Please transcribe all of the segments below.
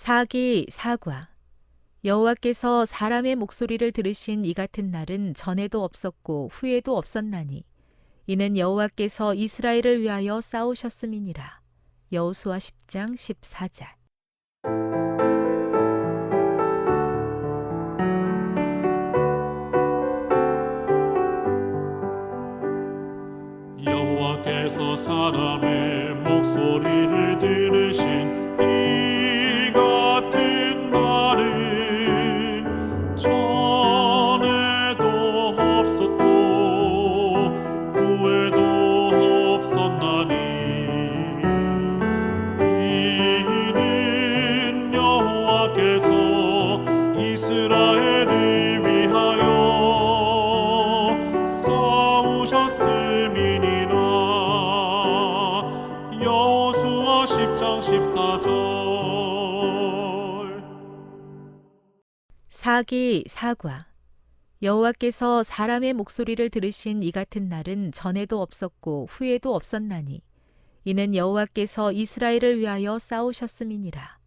사기 사과. 여호와께서 사람의 목소리를 들으신 이 같은 날은 전에도 없었고 후에도 없었나니 이는 여호와께서 이스라엘을 위하여 싸우셨음이니라. 여호수아 10장 14절. 여호와께서 사람의 목소리를 들으신 이 같은 날은 전에도 없었고 후에도 없었나니 이는 여호와께서 이스라엘을 위하여 싸우셨음이니라. 여호수아 10장 14절. 사기 사과. 여호와께서 사람의 목소리를 들으신 이 같은 날은 전에도 없었고 후에도 없었나니 이는 여호와께서 이스라엘을 위하여 싸우셨음이니라.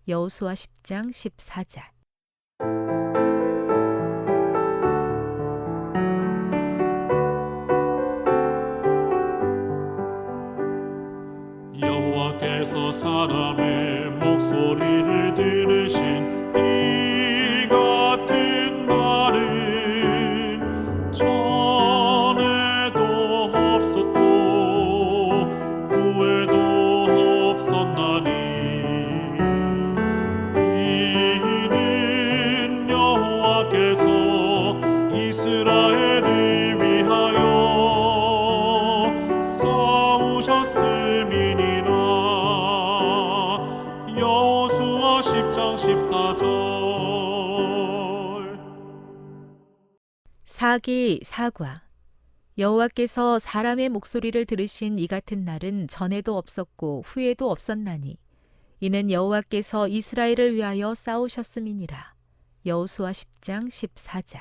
여호수아 10장 14절. 여호와께서 사람의 목소리를 들으신 이 같은 날은 전에도 없었고 후에도 없었나니 이는 여호와께서 이스라엘을 위하여 싸우셨음이니라. 여호수아 10장 14절. 사기 사과. 여호와께서 사람의 목소리를 들으신 이 같은 날은 전에도 없었고 후에도 없었나니 이는 여호와께서 이스라엘을 위하여 싸우셨음이니라. 여호수아 10장 14절.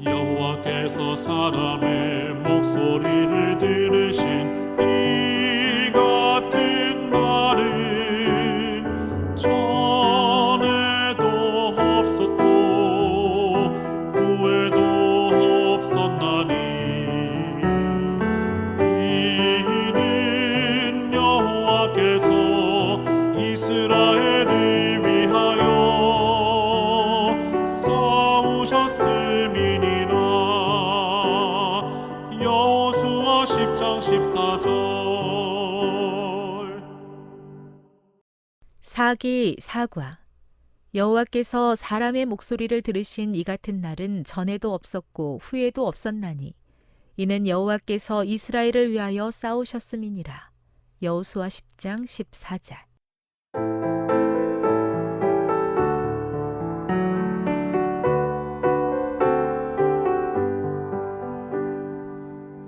여호와께서 사람의 목소리를 들으신 이 같은 날은 전에도 없었고 후에도 없었나니 이는 여호와께서 이스라엘을 위하여 싸우셨음이니라. 여호수아 10장 14절. 사기 사과. 여호와께서 사람의 목소리를 들으신 이 같은 날은 전에도 없었고 후에도 없었나니 이는 여호와께서 이스라엘을 위하여 싸우셨음이니라. 여호수아 10장 14절.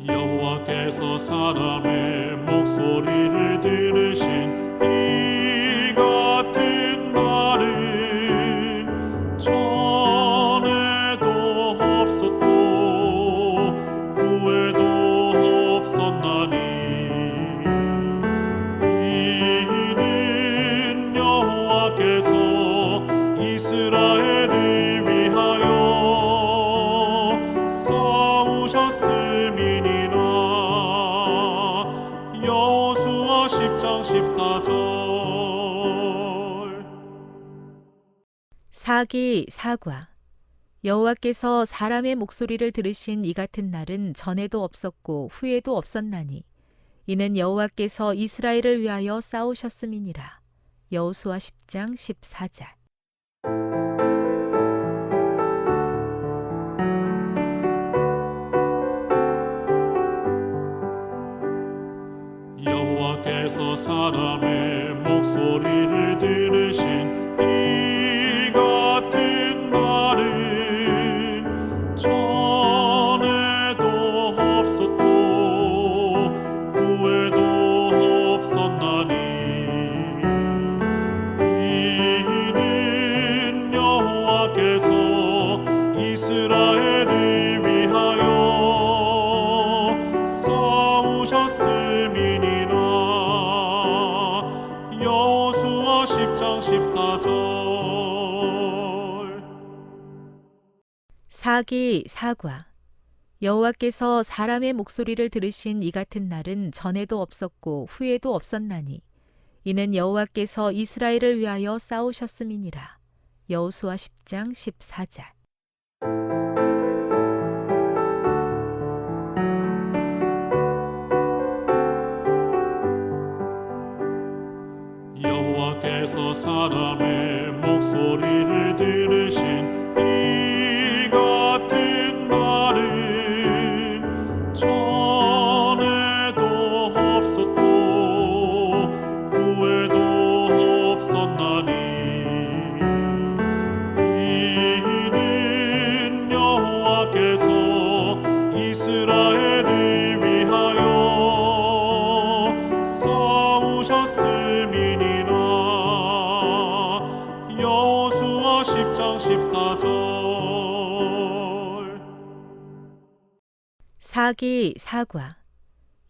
여호와께서 사람의 목소리를 들으신 이 같은 날은 전에도 없었고 후에도 없었나니 이는 여호와께서 이스라엘을 위하여 싸우셨음이니라. 여호수아 10장 14절. 사기 사과. 여호와께서 사람의 목소리를 들으신 이 같은 날은 전에도 없었고 후에도 없었나니 이는 여호와께서 이스라엘을 위하여 싸우셨음이니라. 여호수아 10장 14절. 여호와께서 사람의 목소리를 들으신 이 같은 날은 전에도 없었고 후에도 없었나니 이는 여호와께서 이스라엘을 위하여 사기 사과. 여호와께서 사람의 목소리를 들으신 이 같은 날은 전에도 없었고 후에도 없었나니 이는 여호와께서 이스라엘을 위하여 싸우셨음이니라. 여호수아 10장 14절. 여호와께서 사람의 목소리를 들으신 이 같은 날은 전에도 없었고 후에도 없었나니 이는 여호와께서 이스라엘을 위하여 싸우셨음이니라. 여호수아 10장 14절. 사기 사과.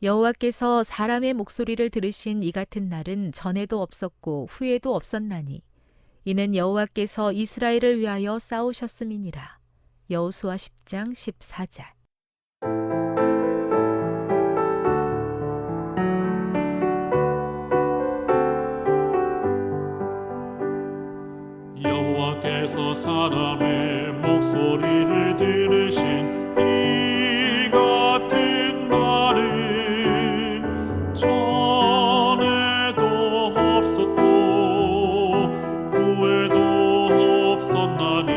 여호와께서 사람의 목소리를 들으신 이 같은 날은 전에도 없었고 후에도 없었나니 이는 여호와께서 이스라엘을 위하여 싸우셨음이니라. 여호수아 10장 14절. 여호와께서 사람의 목소리를 들으신 이 같은 날은 전에도 없었고 후에도 없었나니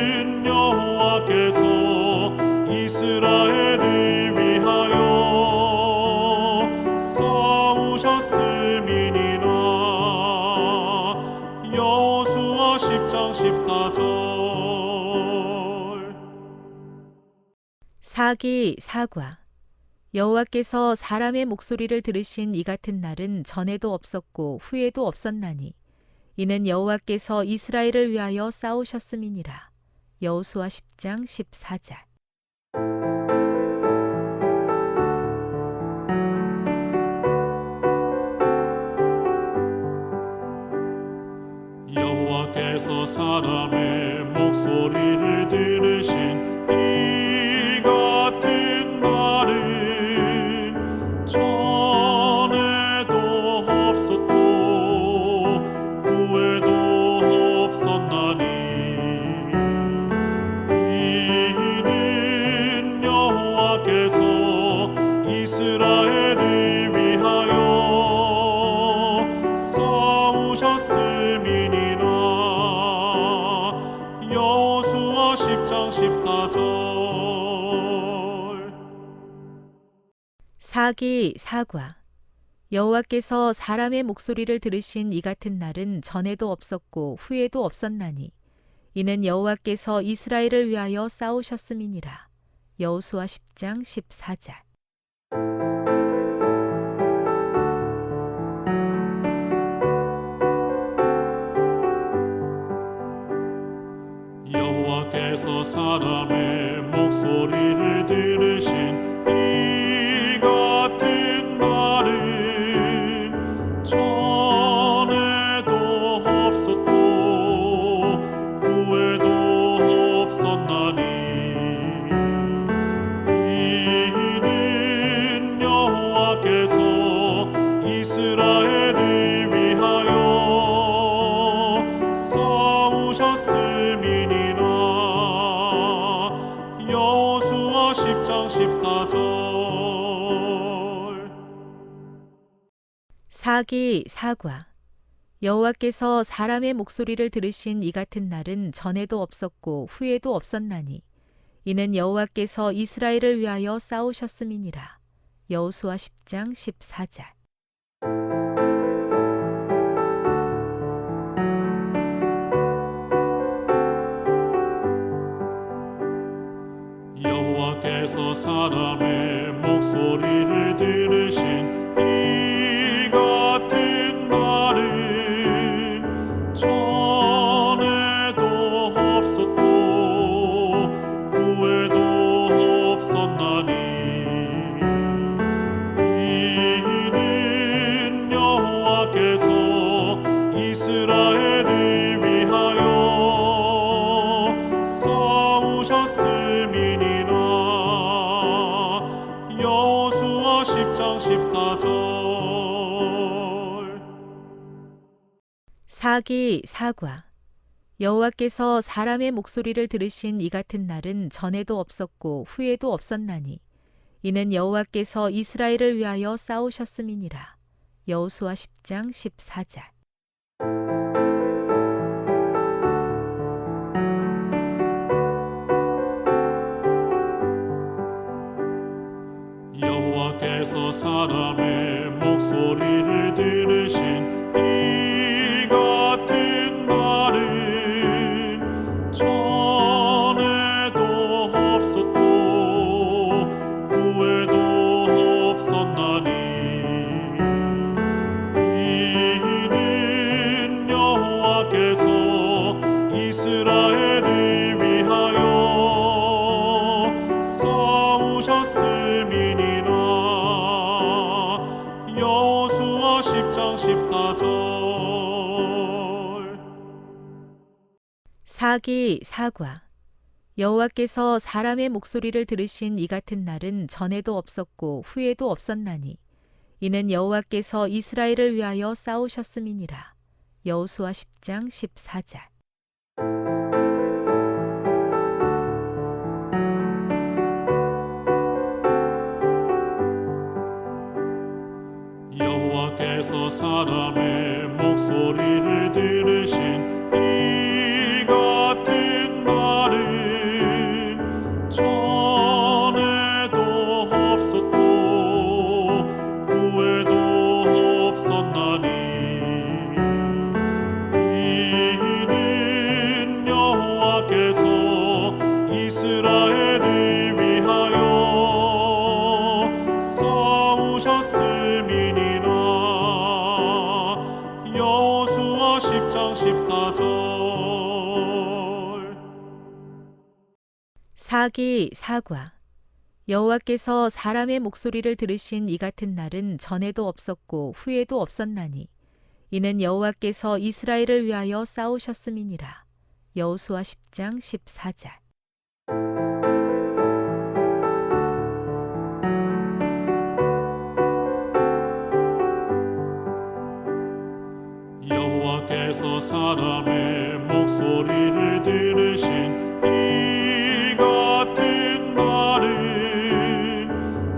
이는 여호와께서 이스라엘을 위하여 싸우셨음이니라. 여호수아 10장 14절. 사기 사과. 여호와께서 사람의 목소리를 들으신 이 같은 날은 전에도 없었고 후에도 없었나니 이는 여호와께서 이스라엘을 위하여 싸우셨음이니라. 여호수아 10장 14절. 여호와께서 사람의 목소리를 들으신 이 같은 날은 전에도 없었고 후에도 없었나니 이는 여호와께서 이스라엘을 위하여 싸우셨음이니라. 여호수아 10장 14절. 사기 사과. 여호와께서 사람의 목소리를 들으신 이 같은 날은 전에도 없었고 후에도 없었나니 이는 여호와께서 이스라엘을 위하여 싸우셨음이니라. 여호수아 10장 14절. 여호와께서 사람의 목소리를 들으신 이 같은 날은 전에도 없었고 후에도 없었나니 이는 여호와께서 이스라엘을 위하여 싸우셨음이니라. 여호수아 10장 14절. 사기 사과. 여호와께서 사람의 목소리를 들으신 이 같은 날은 전에도 없었고 후에도 없었나니 이는 여호와께서 이스라엘을 위하여 싸우셨음이니라. 여호수아 10장 14절. 여호와께서 사람의 목소리를 들으신 이 같은 날은 전에도 없었고 후에도 없었나니 이는 여호와께서 이스라엘을 위하여 14절. 사기 사과. 여호와께서 사람의 목소리를 들으신 이 같은 날은 전에도 없었고 후에도 없었나니 이는 여호와께서 이스라엘을 위하여 싸우셨음이니라. 여호수아 10장 14절. 여호와께서 사람의 목소리를 들으신 이 같은 날은 전에도 없었고 후에도 없었나니 이는 여호와께서 이스라엘을 위하여 싸우셨음이니라. 여호수아 10장 14절. 사기 사과. 여호와께서 사람의 목소리를 들으신 이 같은 날은 전에도 없었고 후에도 없었나니 이는 여호와께서 이스라엘을 위하여 싸우셨음이니라. 여호수아 10장 14절. 여호와께서 사람의 목소리를 들으신 이 같은 날은 전에도 없었고 후에도 없었나니 이는 여호와께서 이스라엘을 위하여 싸우셨음이니라. 여호수아 10장 14절. 사기 사과. 여호와께서 사람의 목소리를 들으신 이 같은 날은 전에도 없었고 후에도 없었나니 이는 여호와께서 이스라엘을 위하여 싸우셨음이니라. 여호수아 10장 14절. 여호와께서 사람의 목소리를 들으신 이 같은 날은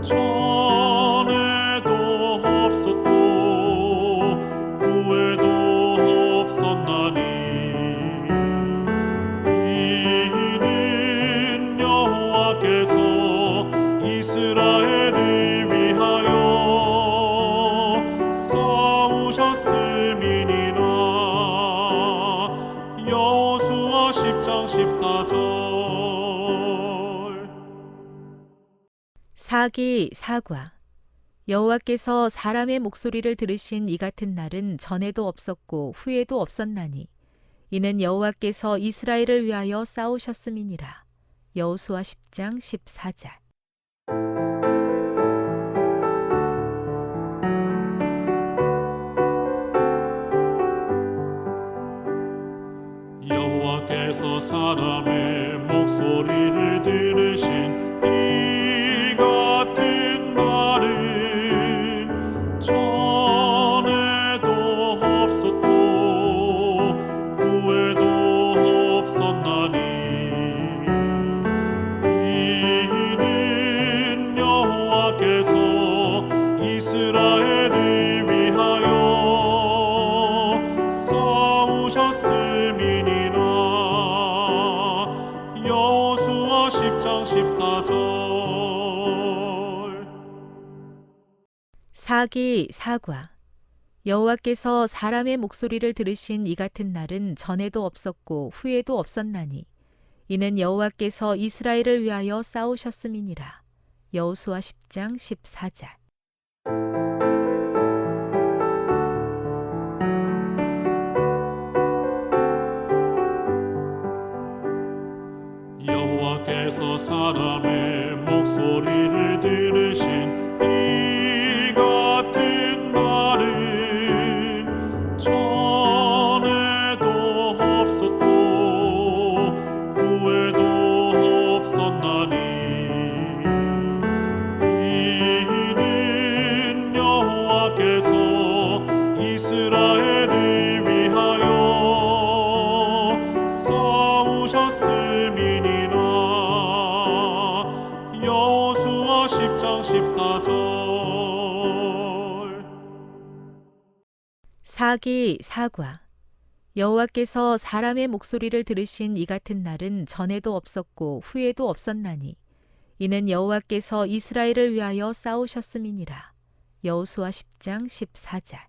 전에도 없었고 후에도 없었나니 이는 여호와께서 이스라엘을 위하여 싸우셨음이니라. 여호수아 10장 14절. 사기 사과. 여호와께서 사람의 목소리를 들으신 이 같은 날은 전에도 없었고 후에도 없었나니 이는 여호와께서 이스라엘을 위하여 싸우셨음이니라. 여호수아 10장 14절. 여호와께서 사람의 목소리를 들으신 이 같은 날은 전에도 없었고 후에도 없었나니 이는 여호와께서 이스라엘을 위하여 싸우셨음이니라. 여호수아 10장 14절. 사기 사과. 여호와께서 사람의 목소리를 들으신 이 같은 날은 전에도 없었고 후에도 없었나니 이는 여호와께서 이스라엘을 위하여 싸우셨음이니라. 여호수아 10장 14절. 여호와께서 사람의 목소리를 들으신 이 같은 날은 전에도 없었고 후에도 없었나니 이는 싸우셨음이니라. 여호수아 10장 14절. 사기 사과. 여호와께서 사람의 목소리를 들으신 이 같은 날은 전에도 없었고 후에도 없었나니 이는 여호와께서 이스라엘을 위하여 싸우셨음이니라. 여호수아 10장 14절.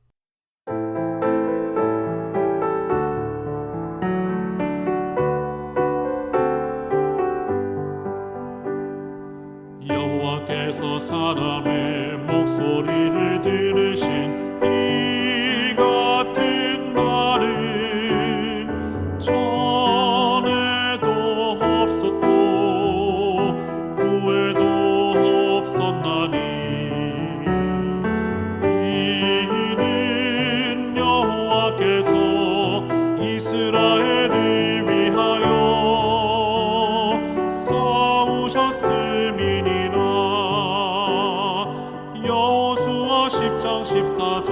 여호와께서 사람의 목소리를 들으신 이 같은 날은 전에도 없었고 후에도 없었나니 이는 여호와께서 이스라엘을 위하여 싸우셨음이니라. 여호수아 10장 14절.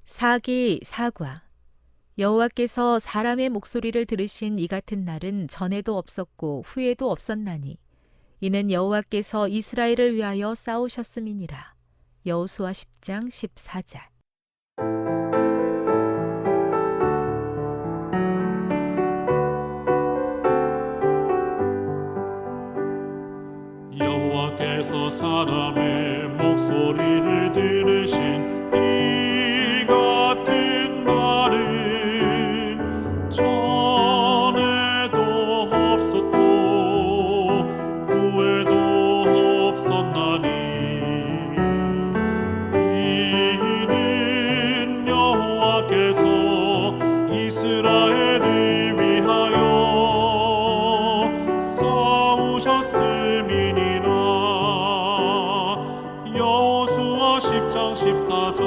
사기 사과. 여호와께서 사람의 목소리를 들으신 이 같은 날은 전에도 없었고 후에도 없었나니 이는 여호와께서 이스라엘을 위하여 싸우셨음이니라. 여호수아 10장 14절. 여호와께서 사람의 목소리를 들으신 이 같은 날은 전에도 없었고 후에도 없었나니 이는 여호와께서 이스라엘을 위하여 싸우셨음이니라. 여호수아 10장 14절.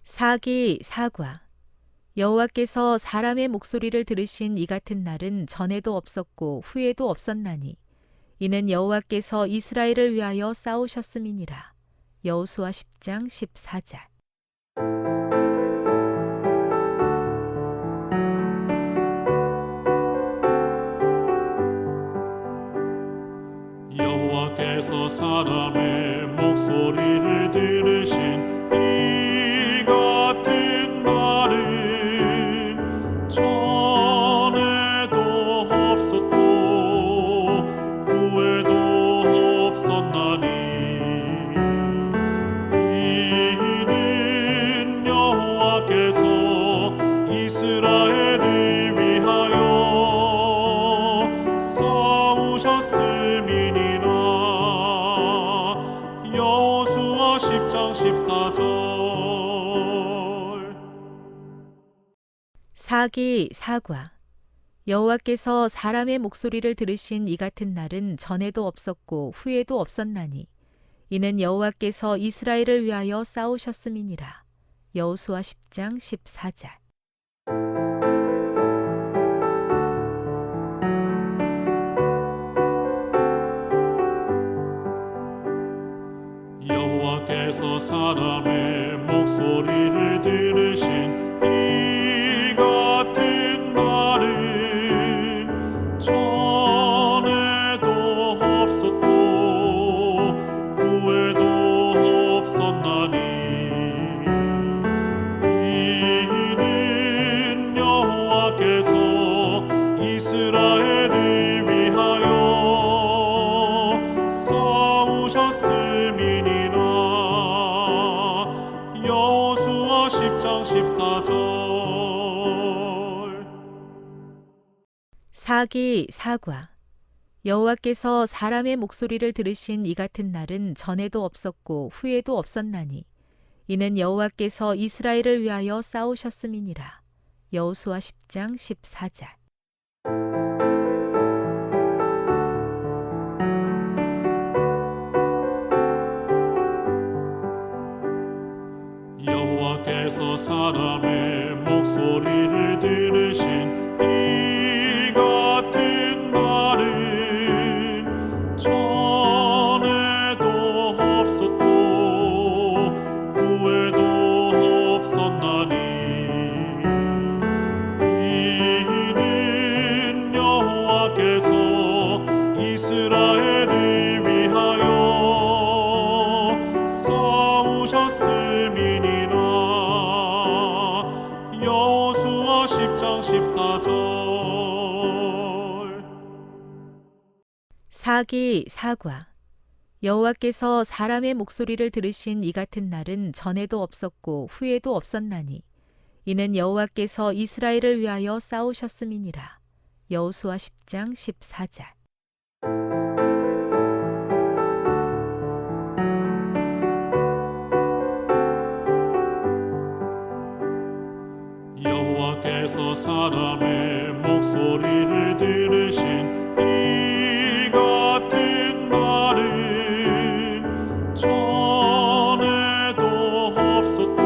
사기 사과. 여호와께서 사람의 목소리를 들으신 이 같은 날은 전에도 없었고 후에도 없었나니 이는 여호와께서 이스라엘을 위하여 싸우셨음이니라. 여호수아 10장 14절. 여호와께서 사람의 목소리를 들으신 이 같은 날은 전에도 없었고 후에도 없었나니 이는 여호와께서 이스라엘을 위하여 싸우셨음이니라. 여호수아 10장 14절. 사기 사과. 여호와께서 사람의 목소리를 들으신 이 같은 날은 전에도 없었고 후에도 없었나니 이는 여호와께서 이스라엘을 위하여 싸우셨음이니라. 여호수아 10장 14절. 여호와께서 사람의 목소리를 들으신 이 같은 날은 전에도 없었고 후에도 없었나니 이는 여호와께서 이스라엘을 위하여 싸우셨음이니라. 여호수아 10장 14절. 사기 사과. 여호와께서 사람의 목소리를 들으신 이 같은 날은 전에도 없었고 후에도 없었나니 이는 여호와께서 이스라엘을 위하여 싸우셨음이니라. 여호수아 10장 14절. 여호와께서 사람의 목소리를 들으신 이 같은 날은 전에도 없었고 후에도 14절. 사기 사과. 여호와께서 사람의 목소리를 들으신 이 같은 날은 전에도 없었고 후에도 없었나니 이는 여호와께서 이스라엘을 위하여 싸우셨음이니라. 여호수아 10장 14절. 여호와께서 사람의 목소리를 들으신 이 같은 날은 전에도 없었고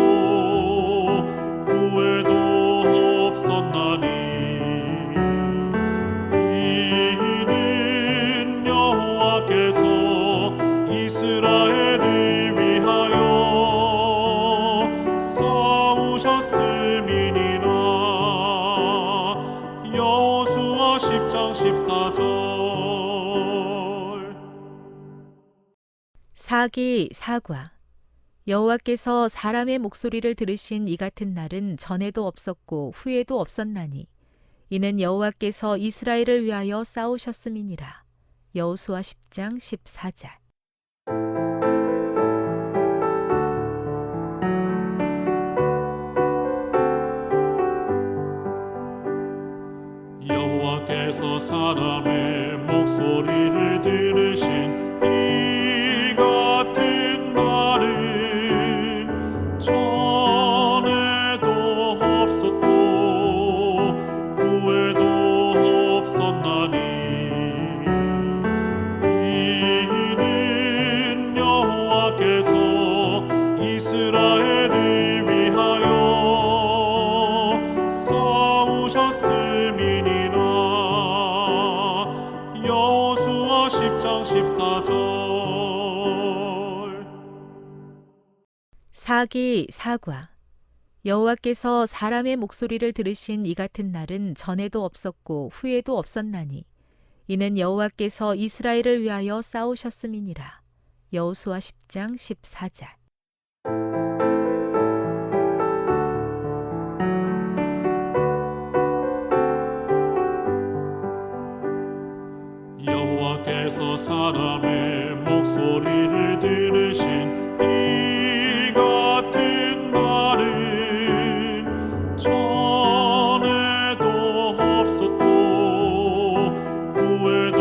후에도 없었나니 이는 여호와께서 이스라엘을 위하여 싸우셨음이니라. 여호수아 10장 14절. 사기 사과. 여호와께서 사람의 목소리를 들으신 이 같은 날은 전에도 없었고 후에도 없었나니 이는 여호와께서 이스라엘을 위하여 싸우셨음이니라. 여호수아 10장 14절. 여호와께서 사람의 목소리를 들으신 이 같은 날은 전에도 없었고 후에도 없었나니 이는 여호와께서 이스라엘을 위하여 싸우셨음이니라. 여호수아 10장 14절. 사기 사과. 여호와께서 사람의 목소리를 들으신 이 같은 날은 전에도 없었고 후에도 없었나니 이는 여호와께서 이스라엘을 위하여 싸우셨음이니라. 여호수아 10장 14절. 여호와께서 사람의 목소리를 들으신 이 같은 날은 전에도 없었고 후에도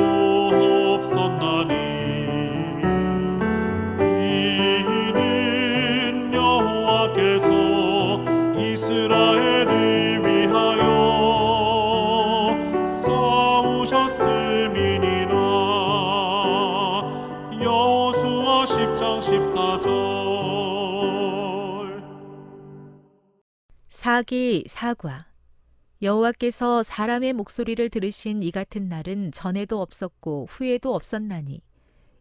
없었나니 이는 여호와께서 이스라엘을 위하여 싸우셨음이니라. 여호수아 10장 14절. 사기 사과. 여호와께서 사람의 목소리를 들으신 이 같은 날은 전에도 없었고 후에도 없었나니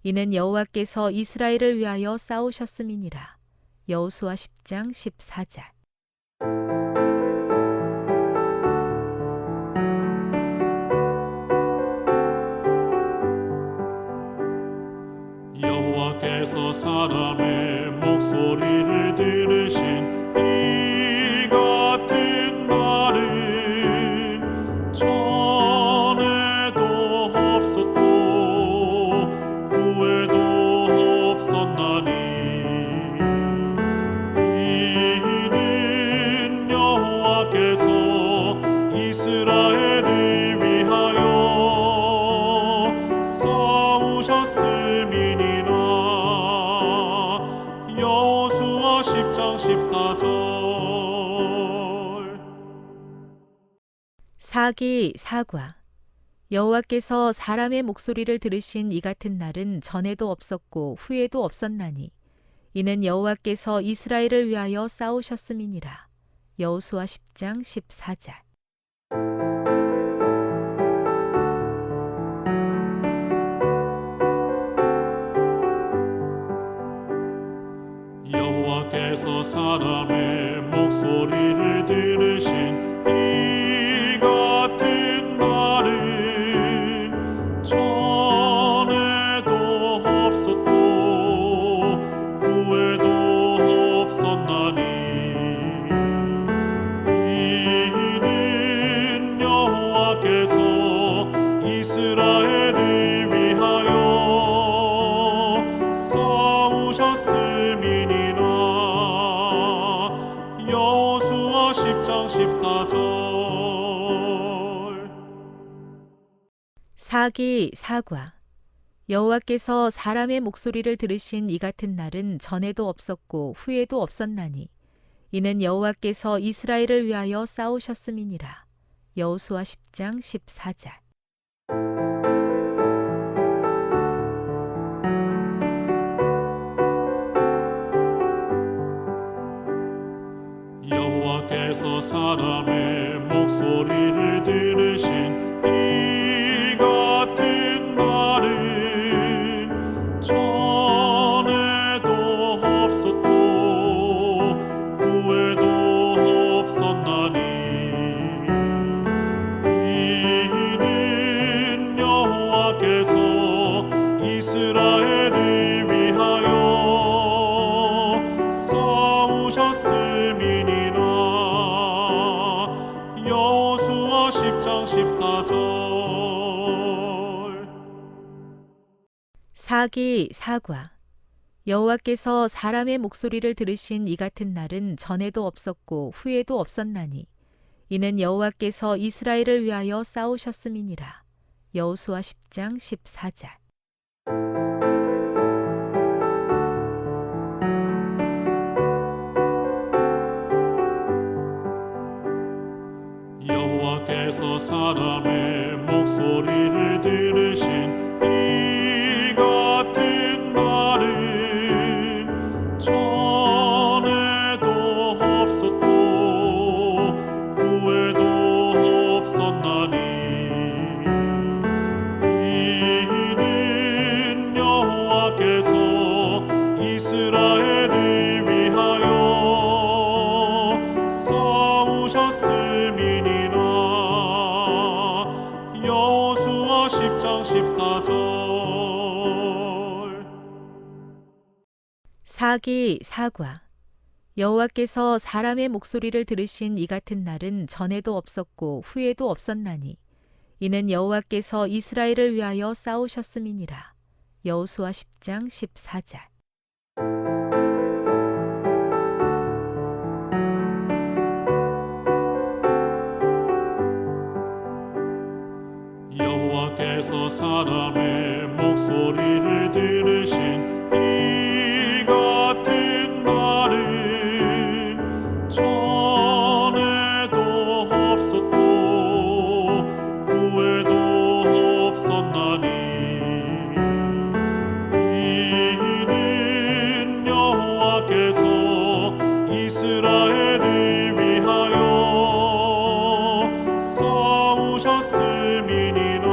이는 여호와께서 이스라엘을 위하여 싸우셨음이니라. 여호수아 10장 14절. 여호와께서 사람의 목소리를 들으신 이 같은 날은 전에도 없었고 후에도 없었나니 이는 여호와께서 이스라엘을 위하여 싸우셨음이니라. 여호수아 10장 14절. 사기 사과. 여호와께서 사람의 목소리를 들으신 이 같은 날은 전에도 없었고 후에도 없었나니 이는 여호와께서 이스라엘을 위하여 싸우셨음이니라. 여호수아 10장 14절. 여호와께서 사람의 목소리를 들으신 이 같은 날은 전에도 없었고 후에도 없었나니 이는 여호수아 10장 14절. 사기 사과. 여호와께서 사람의 목소리를 들으신 이 같은 날은 전에도 없었고 후에도 없었나니 이는 여호와께서 이스라엘을 위하여 싸우셨음이니라. 여호수아 10장 14절. 여호와께서 사람의 목소리를 들으신 이 같은 날은 전에도 없었고 후에도 없었나니 이는 여호와께서 이스라엘을 위하여 싸우셨음이니라. 여호수아 10장 14절. 사기 사과. 여호와께서 사람의 목소리를 들으신 이 같은 날은 전에도 없었고 후에도 없었나니 이는 여호와께서 이스라엘을 위하여 싸우셨음이니라. 여호수아 10장 14절. 여호와께서 사람의 목소리를 들으신 이 같은 날은 전에도 없었고 후에도 없었나니 이는 여호와께서 이스라엘을 위하여 싸우셨음이니라. 여호수아 10장 14절. 사기 사과. 여호와께서 사람의 목소리를 들으신 이 같은 날은 전에도 없었고 후에도 없었나니 이는 여호와께서 이스라엘을 위하여 싸우셨음이니라. 여호수아 10장 14절. 여호와께서 사람의 목소리를 들으신 이 같은 날은 전에도 없었고 후에도 없었나니 이는 여호와께서 이스라엘을 위하여 싸우셨음이니라.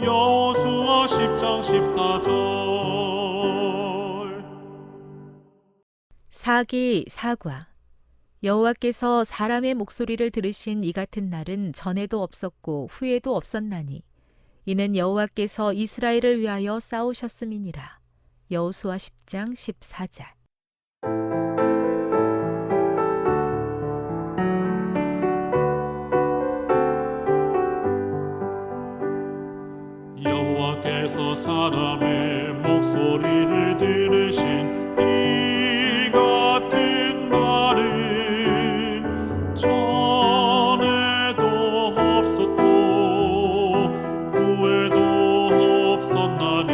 여호수아 10장 14절. 사기 사과. 여호와께서 사람의 목소리를 들으신 이 같은 날은 전에도 없었고 후에도 없었나니 이는 여호와께서 이스라엘을 위하여 싸우셨음이니라. 여호수아 10장 14절. 여호와께서 사람의 목소리를 들으신 이 같은 날은 전에도 없었고 후에도 없었나니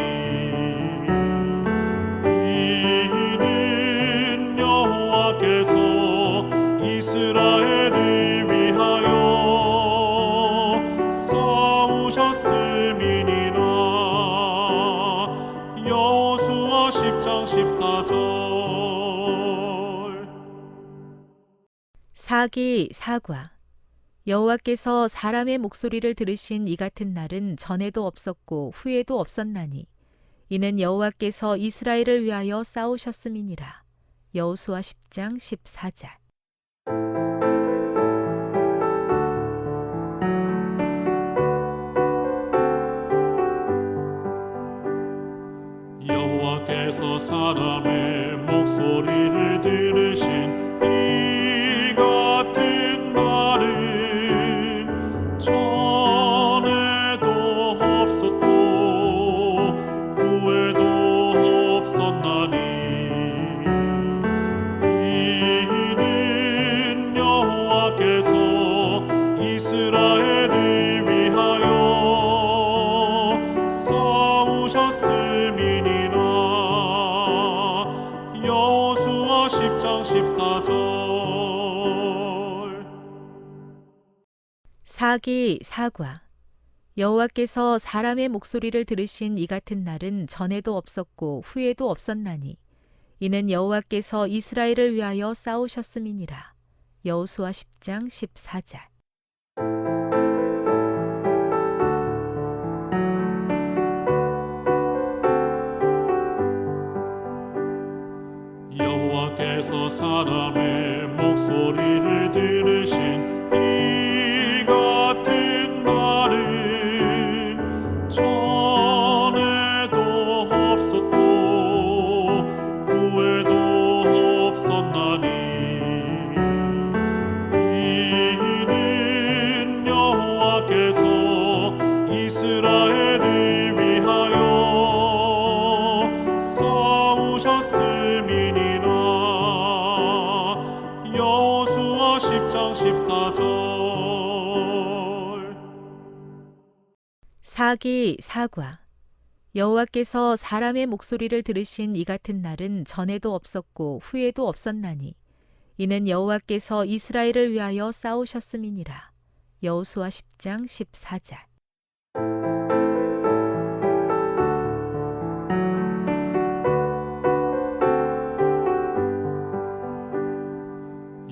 이는 여호와께서 이스라엘을 위하여 싸우셨음이니라. 여호수아 10장 14절. 사기 사과. 여호와께서 사람의 목소리를 들으신 이 같은 날은 전에도 없었고 후에도 없었나니 이는 여호와께서 이스라엘을 위하여 싸우셨음이니라. 여호수아 10장 14절. 여호와께서 사람의 목소리를 들으신 이 같은 날은 전에도 없었고 후에도 없었나니 10장 14절. 사기 사과. 여호와께서 사람의 목소리를 들으신 이 같은 날은 전에도 없었고 후에도 없었나니 이는 여호와께서 이스라엘을 위하여 싸우셨음이니라. 여호수아 10장 14절. 여호와께서 사람의 목소리를 들으신 이 같은 날은 전에도 없었고 후에도 없었나니 이는 여호와께서 이스라엘을 위하여 싸우셨음이니라. 여호수아 10장 14절. 사기 사과. 여호와께서 사람의 목소리를 들으신 이 같은 날은 전에도 없었고 후에도 없었나니 이는 여호와께서 이스라엘을 위하여 싸우셨음이니라. 여호수아 10장 14절.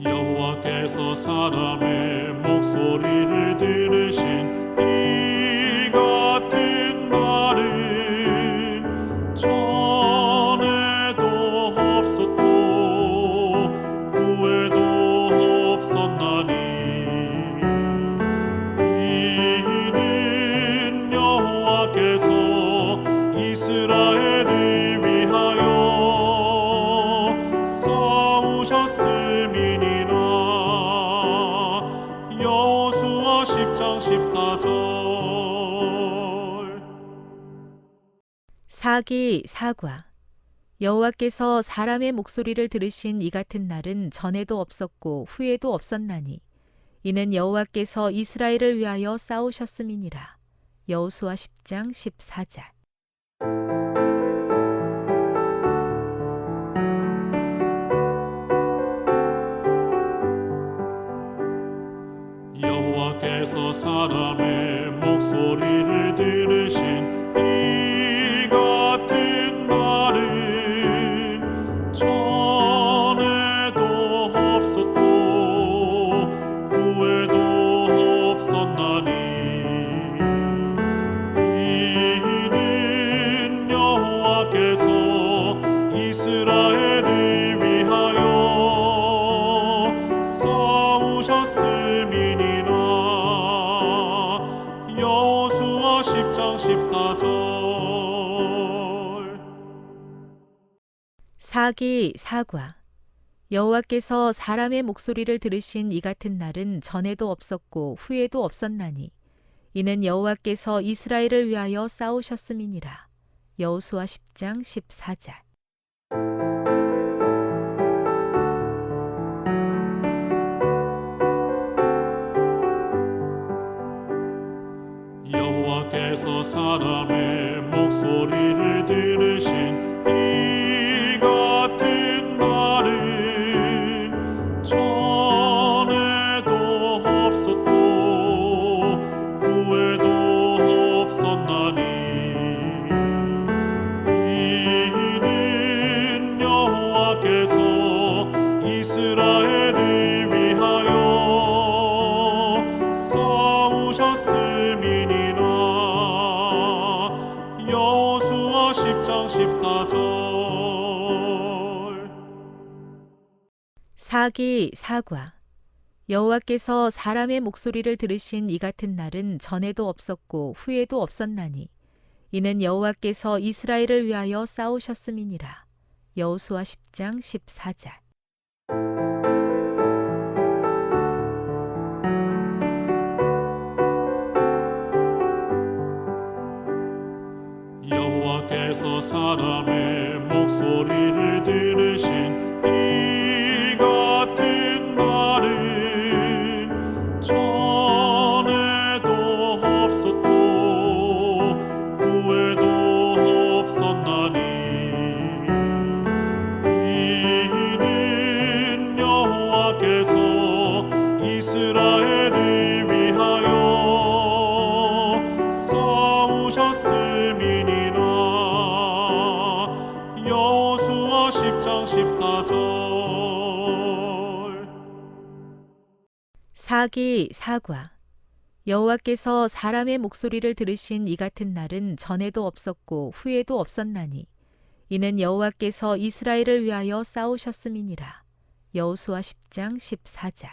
여호와께서 사람의 목소리를 들으신 이 같은 날은 전에도 없었고 후에도 없었나니 이는 여호와께서 이스라엘을 위하여 싸우셨음이니라. 여호수아 10장 14절. 사기 사과. 여호와께서 사람의 목소리를 들으신 이 같은 날은 전에도 없었고 후에도 없었나니 이는 여호와께서 이스라엘을 위하여 싸우셨음이니라. 여호수아 10장 14절. 여호와께서 사람의 목소리를 들으신 이 같은 날은 전에도 없었고 후에도 없었나니 이는 여호와께서 이스라엘을 위하여 싸우셨음이니라. 여호수아 10장 14절. 사기 사과. 여호와께서 사람의 목소리를 들으신 이 같은 날은 전에도 없었고 후에도 없었나니 이는 여호와께서 이스라엘을 위하여 싸우셨음이니라. 여호수아 10장 14절. 여호와께서 사람의 목소리를 들으신 이 같은 날은 전에도 없었고 후에도 없었나니 이는 여호와께서 이스라엘을 위하여 싸우셨음이니라. 여호수아 10장 14절. 사기 사과. 여호와께서 사람의 목소리를 들으신 이 같은 날은 전에도 없었고 후에도 없었나니 이는 여호와께서 이스라엘을 위하여 싸우셨음이니라. 여호수아 10장 14절. 여호와께서 사람의 목소리를 들으신 이 같은 날은 전에도 없었고 후에도 없었나니 이는 사기 사과. 여호와께서 사람의 목소리를 들으신 이 같은 날은 전에도 없었고 후에도 없었나니 이는 여호와께서 이스라엘을 위하여 싸우셨음이니라. 여호수아 10장 14절.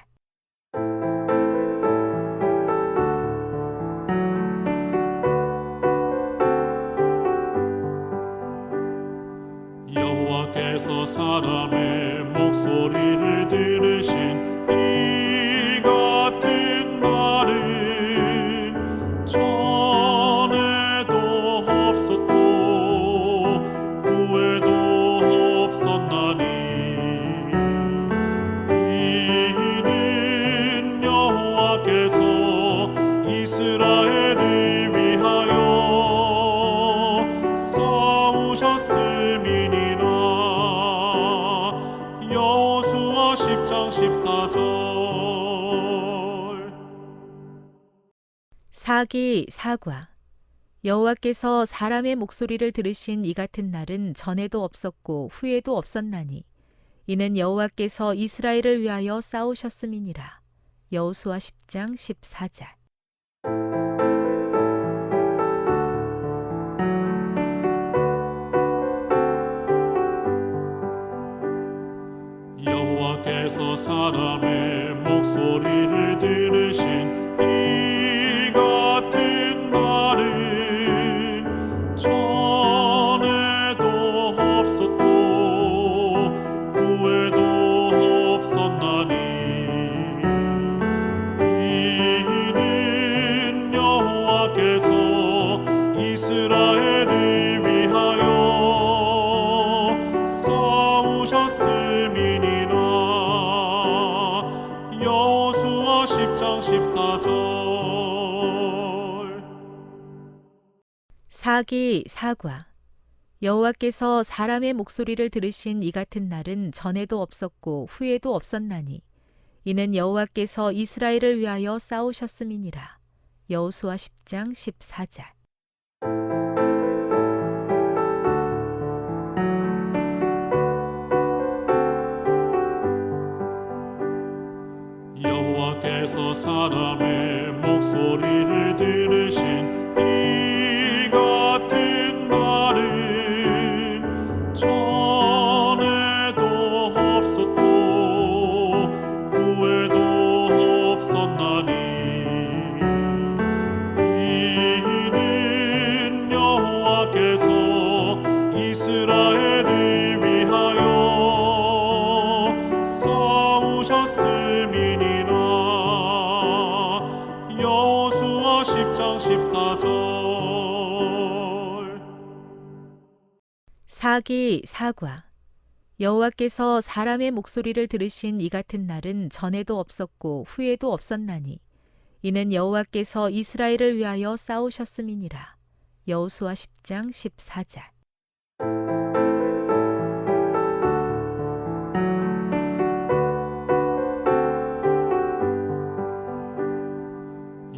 여호와께서 사람의 목소리를 들으신 이 같은 날은 전에도 없었고 후에도 없었나니 이는 여호와께서 이스라엘을 위하여 싸우셨음이니라. 여호수아 10장 14절. 사기 사과. 여호와께서 사람의 목소리를 들으신 이 같은 날은 전에도 없었고 후에도 없었나니 이는 여호와께서 이스라엘을 위하여 싸우셨음이니라. 여호수아 10장 14절. 여호와께서 사람의 목소리를 들으신 이 같은 날은 전에도 없었고 후에도 없었나니 이는 여호와께서 이스라엘을 위하여 싸우셨음이니라. 여호수아 10장 14절. 사기 사과. 여호와께서 사람의 목소리를 들으신 이 같은 날은 전에도 없었고 후에도 없었나니 이는 여호와께서 이스라엘을 위하여 싸우셨음이니라. 여호수아 10장 14절. 여호와께서 사람의 목소리를 들으신 이 같은 날은 전에도 없었고 후에도 없었나니 이는 여호와께서 이스라엘을 위하여 싸우셨음이니라. 여호수아 10장 14절. 사기 사과. 여호와께서 사람의 목소리를 들으신 이 같은 날은 전에도 없었고 후에도 없었나니 이는 여호와께서 이스라엘을 위하여 싸우셨음이니라. 여호수아 10장 14절.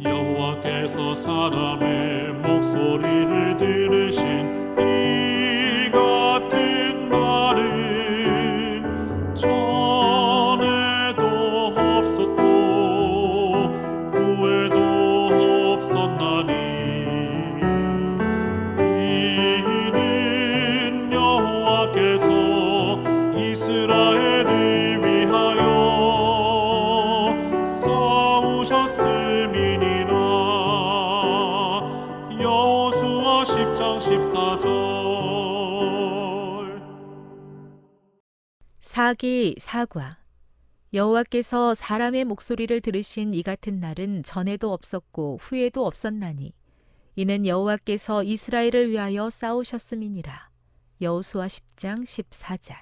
여호와께서 사람의 목소리를 들으신 이 같은 날은 전에도 없었고 후에도 없었나니 이는 여호와께서 이스라엘을 위하여 싸우셨음이니라. 여호수아 10장 14절. 사기 사과. 여호와께서 사람의 목소리를 들으신 이 같은 날은 전에도 없었고 후에도 없었나니 이는 여호와께서 이스라엘을 위하여 싸우셨음이니라. 여호수아 10장 14절.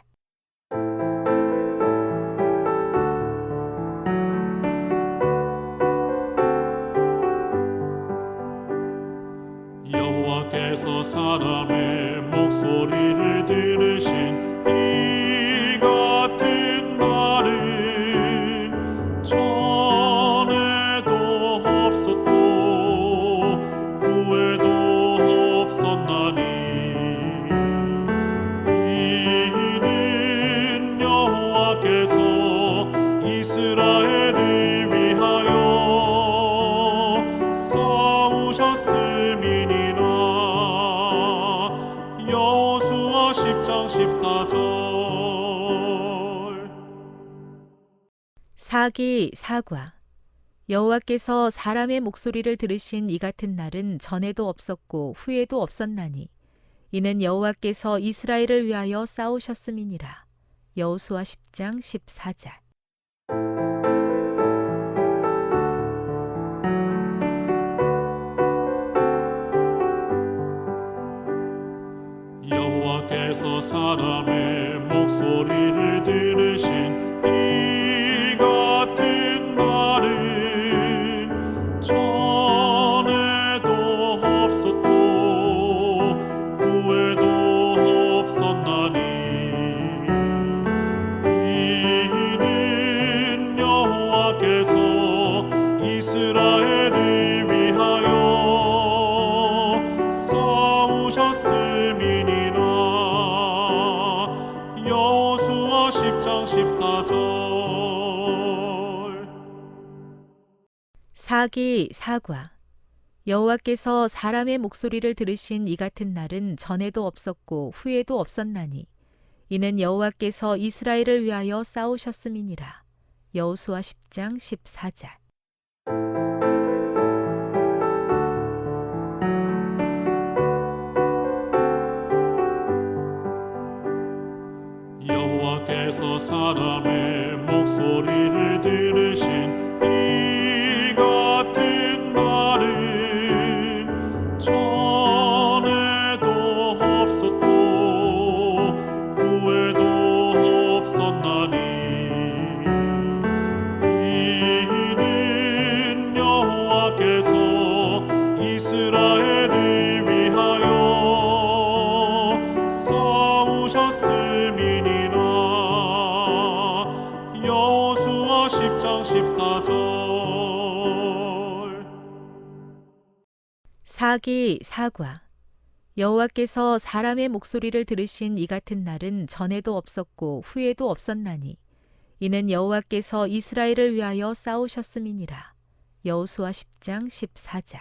여호와께서 사람의 목소리를 들으신 이 같은 날은 전에도 없었고 후에도 없었나니 이는 여호와께서 이스라엘을 위하여 사기 사과. 여호와께서 사람의 목소리를 들으신 이 같은 날은 전에도 없었고 후에도 없었나니 이는 여호와께서 이스라엘을 위하여 싸우셨음이니라. 여호수아 10장 14절. 여호와께서 사람의 목소리를 들으신 이 같은 날은 전에도 없었고 후에도 없었나니 이는 여호와께서 이스라엘을 위하여 싸우셨음이니라. 여호수아 10장 14절. 사기 사과. 여호와께서 사람의 목소리를 들으신 이 같은 날은 전에도 없었고 후에도 없었나니 이는 여호와께서 이스라엘을 위하여 싸우셨음이니라. 여호수아 10장 14절. 여호와께서 사람의 목소리를 들으신 이 같은 날은 전에도 없었고 후에도 없었나니 이는 여호와께서 이스라엘을 위하여 싸우셨음이니라. 여호수아 10장 14절. 사기 사과. 여호와께서 사람의 목소리를 들으신 이 같은 날은 전에도 없었고 후에도 없었나니 이는 여호와께서 이스라엘을 위하여 싸우셨음이니라. 여호수아 10장 14절.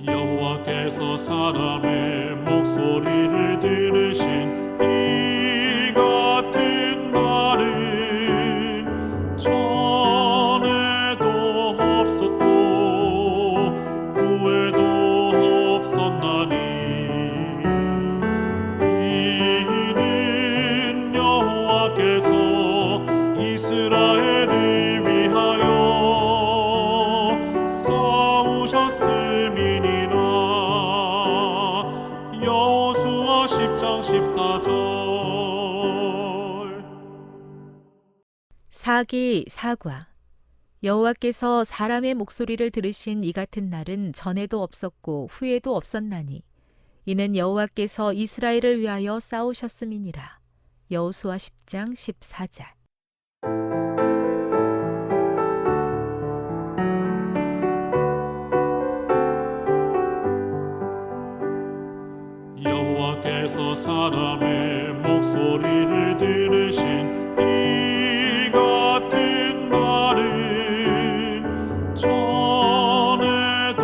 여호와께서 사람의 목소리를 들으신 이 같은 날은 전에도 없었고 후에도 없었나니 이는 여호와께서 이스라엘을 위하여 싸우셨음이니라. 여호수아 10장 14절. 사기 사과. 여호와께서 사람의 목소리를 들으신 이 같은 날은 전에도 없었고 후에도 없었나니 이는 여호와께서 이스라엘을 위하여 싸우셨음이니라. 여호수아 10장 14절. 여호와께서 사람의 목소리를 들으신 이 같은 날은 전에도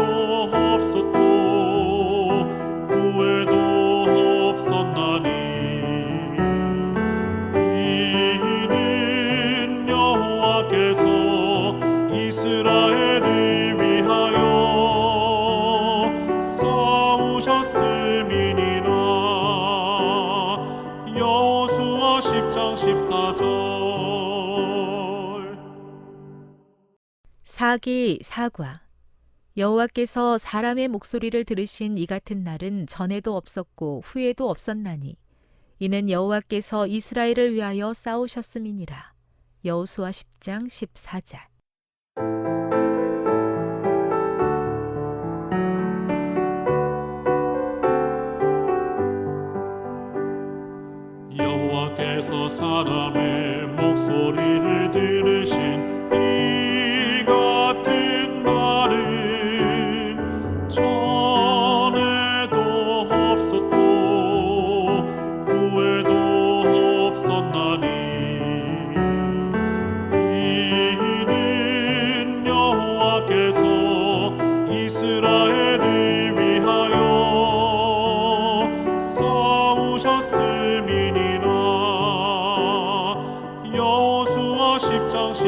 없었고 후에도 없었나니 이는 여호와께서 이스라엘을 위하여 싸우셨음이니라. 여호수아 10장 14절. 사기 사과. 여호와께서 사람의 목소리를 들으신 이 같은 날은 전에도 없었고 후에도 없었나니 이는 여호와께서 이스라엘을 위하여 싸우셨음이니라. 여호수아 10장 14절. 여호와께서 사람의 목소리를 들으신 이 같은 날은 전에도 없었고 후에도 없었나니 이는 여호와께서 이스라엘을 위하여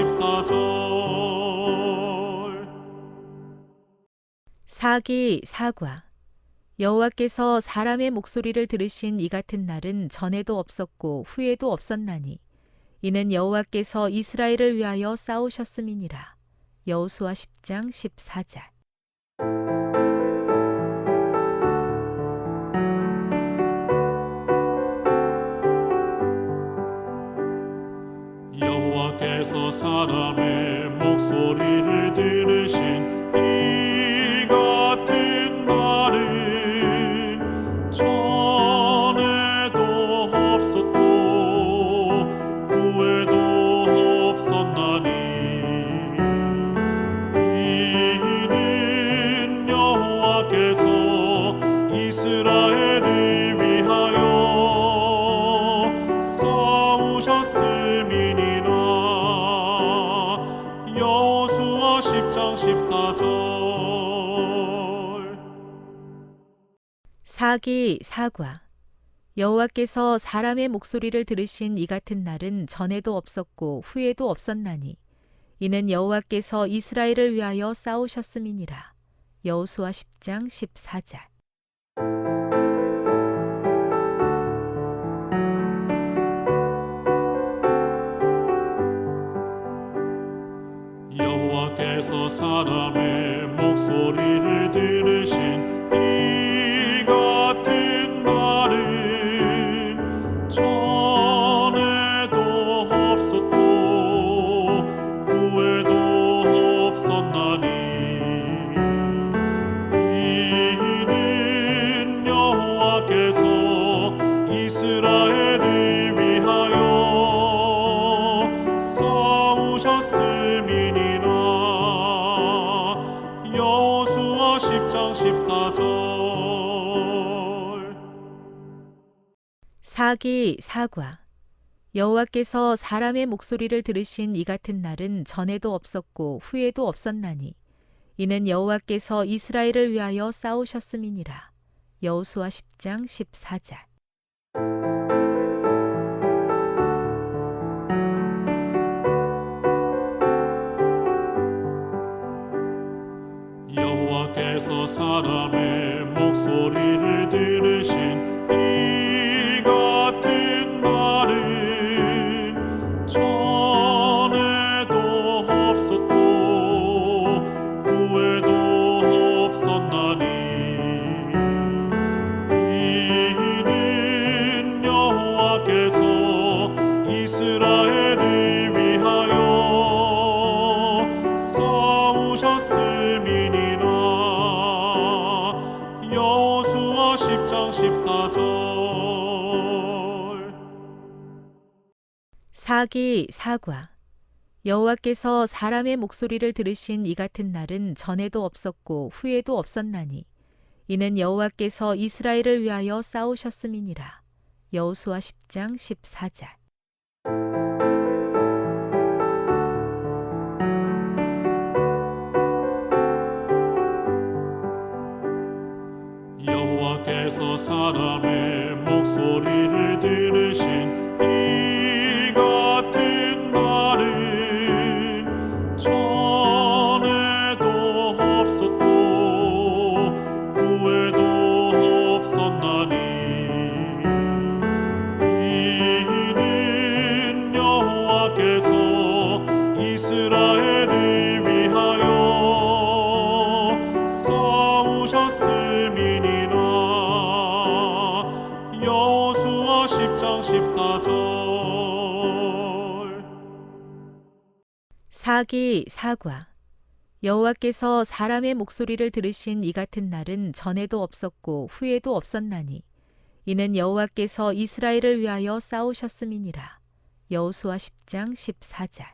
14절. 사기 사과. 여호와께서 사람의 목소리를 들으신 이 같은 날은 전에도 없었고 후에도 없었나니 이는 여호와께서 이스라엘을 위하여 싸우셨음이니라. 여호수아 10장 14절. 여호와께서 사람의 목소리를 들으신 이 같은 날은 전에도 없었고 후에도 없었나니 이는 여호와께서 이스라엘을 위하여 싸우셨음이니라. 여호수아 10장 14절. 사기 사과. 여호와께서 사람의 목소리를 들으신 이 같은 날은 전에도 없었고 후에도 없었나니 이는 여호와께서 이스라엘을 위하여 싸우셨음이니라. 여호수아 10장 14절. 여호와께서 사람의 목소리를 들으신 이 같은 날은 전에도 없었고 후에도 없었나니 이는 여호와께서 이스라엘을 위하여 싸우셨음이니라. 여호수아 10장 14절. 사기 사과. 여호와께서 사람의 목소리를 들으신 이 같은 날은 전에도 없었고 후에도 없었나니 이는 여호와께서 이스라엘을 위하여 싸우셨음이니라. 여호수아 10장 14절. 여호와께서 사람의 목소리를 들으신 이 같은 날은 전에도 없었고 후에도 없었나니 이는 여호와께서 이스라엘을 위하여 싸우셨음이니라. 여호수아 10장 14절. 사기 사과. 여호와께서 사람의 목소리를 들으신 이 같은 날은 전에도 없었고 후에도 없었나니 이는 여호와께서 이스라엘을 위하여 싸우셨음이니라. 여호수아 10장 14절. 여호와께서 사람의 목소리를 들으신 이 같은 날은 전에도 없었고 후에도 없었나니 이는 여호와께서 이스라엘을 위하여 싸우셨음이니라. 여호수아 10장 14절. 사기 사과. 여호와께서 사람의 목소리를 들으신 이 같은 날은 전에도 없었고 후에도 없었나니 이는 여호와께서 이스라엘을 위하여 싸우셨음이니라. 여호수아 10장 14절.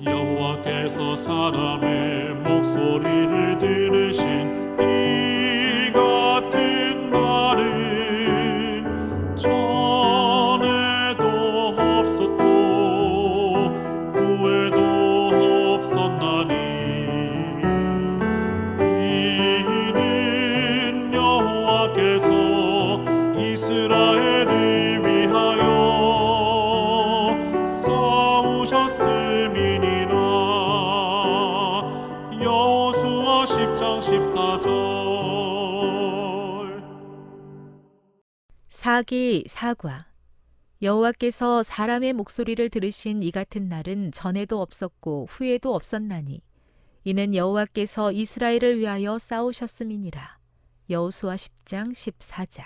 여호와께서 사람의 목소리를 들으신 이 같은 날은 전에도 없었고 후에도 없었나니 이는 싸우셨음이니라. 여호수아 10장 14절. 사기 사과. 여호와께서 사람의 목소리를 들으신 이 같은 날은 전에도 없었고 후에도 없었나니 이는 여호와께서 이스라엘을 위하여 싸우셨음이니라. 여호수아 10장 14절.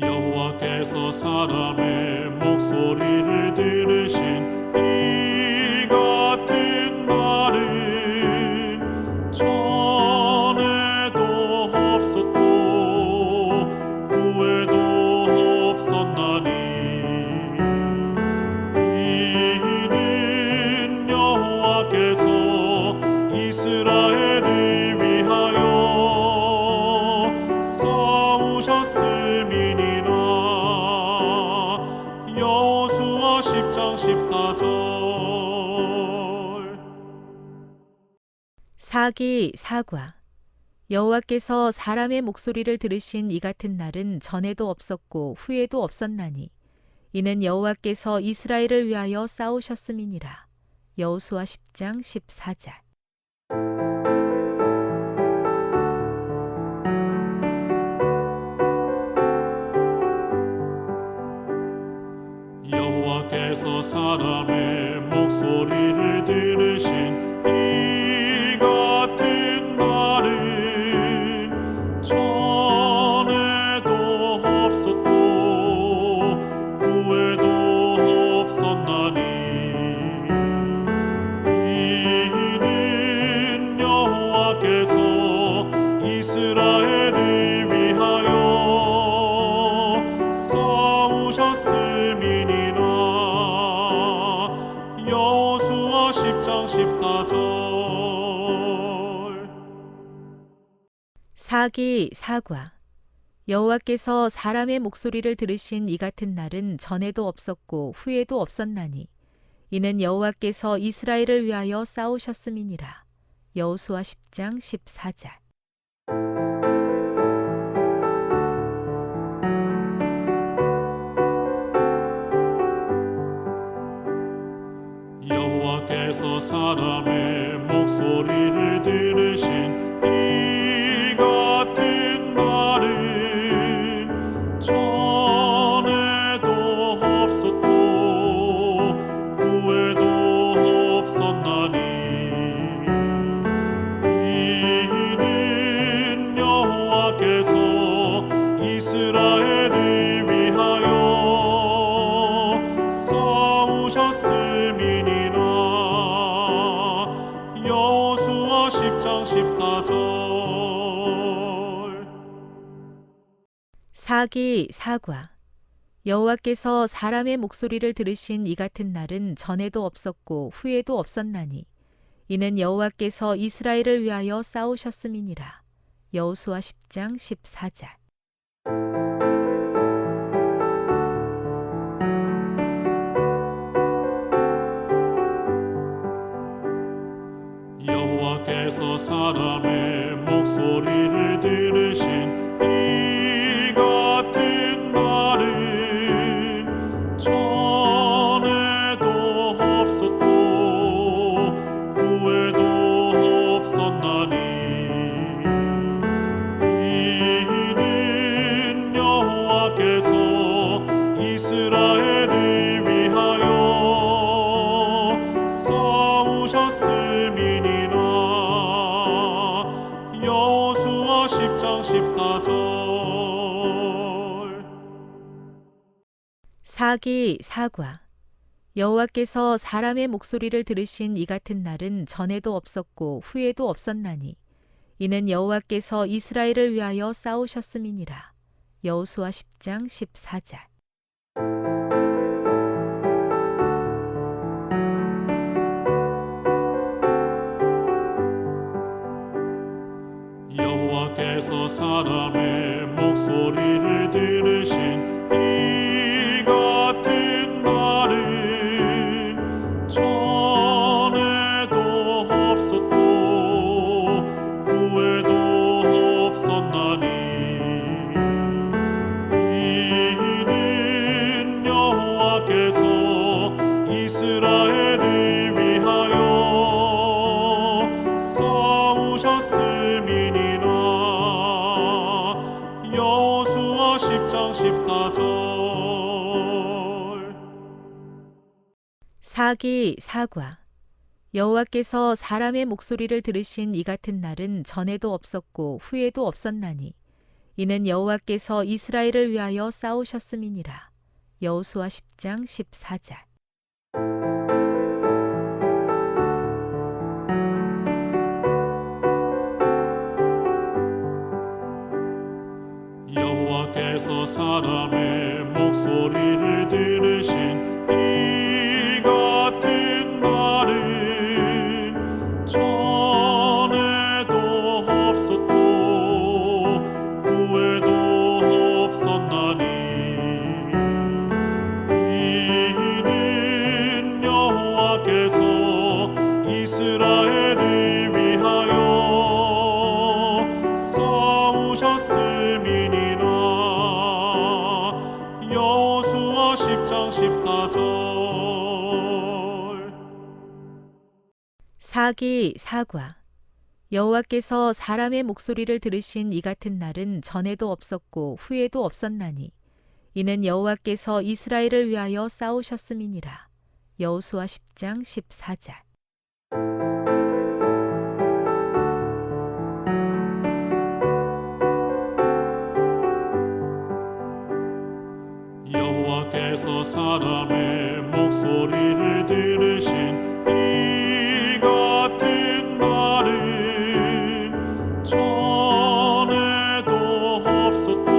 여호와께서 사람의 목소리를 들으신 이 같은 날은 전에도 없었고 후에도 없었나니 이는 여호와께서 이스라엘을 위하여 싸우셨음이니라. 여호수아 10장 14절. 사기 사과. 여호와께서 사람의 목소리를 들으신 이 같은 날은 전에도 없었고 후에도 없었나니 이는 여호와께서 이스라엘을 위하여 싸우셨음이니라. 여호수아 10장 14절. 여호와께서 사람의 목소리를 들으신 이 같은 날은 전에도 없었고 후에도 없었나니 이는 여호와께서 이스라엘을 위하여 싸우셨음이니라. 여호수아 10장 14절. 사기 사과. 여호와께서 사람의 목소리를 들으신 이 같은 날은 전에도 없었고 후에도 없었나니 이는 여호와께서 이스라엘을 위하여 싸우셨음이니라. 여호수아 10장 14절. 여호와께서 사람의 목소리를 들으신 이 같은 날은 전에도 없었고 후에도 없었나니 이는 여호와께서 이스라엘을 위하여 싸우셨음이니라. 여호수아 10장 14절. 사기 사과. 여호와께서 사람의 목소리를 들으신 이 같은 날은 전에도 없었고 후에도 없었나니 이는 여호와께서 이스라엘을 위하여 싸우셨음이니라. 여호수아 10장 14절. 여호와께서 사람의 목소리를 들으신 이 같은 날은 전에도 없었고 후에도 없었나니 이는 여호와께서 이스라엘을 위하여 싸우셨음이니라. 여호수아 10장 14절. 사기 사과. 여호와께서 사람의 목소리를 들으신 이 같은 날은 전에도 없었고 후에도 없었나니 이는 여호와께서 이스라엘을 위하여 싸우셨음이니라. 여호수아 10장 14절. 여호와께서 사람의 목소리를 들으신 이 같은 날은 전에도 없었고 후에도 싸우셨음이니라. 여호수아 10장 14절. 사기 사과. 여호와께서 사람의 목소리를 들으신 이 같은 날은 전에도 없었고 후에도 없었나니 이는 여호와께서 이스라엘을 위하여 싸우셨음이니라. 여호수아 10장 14절. 여호와께서 사람의 목소리를 들으신 이 같은 날은 전에도 없었고 후에도 없었나니 이는 여호와께서 이스라엘을 위하여 싸우셨음이니라. 여호수아 10장 14절. 사기 사과. 여호와께서 사람의 목소리를 들으신 이 같은 날은 전에도 없었고 후에도 없었나니 이는 여호와께서 이스라엘을 위하여 싸우셨음이니라. 여호수아 10장 14절. 여호와께서 사람의 목소리를 들으신 이 같은 날은 전에도 없었고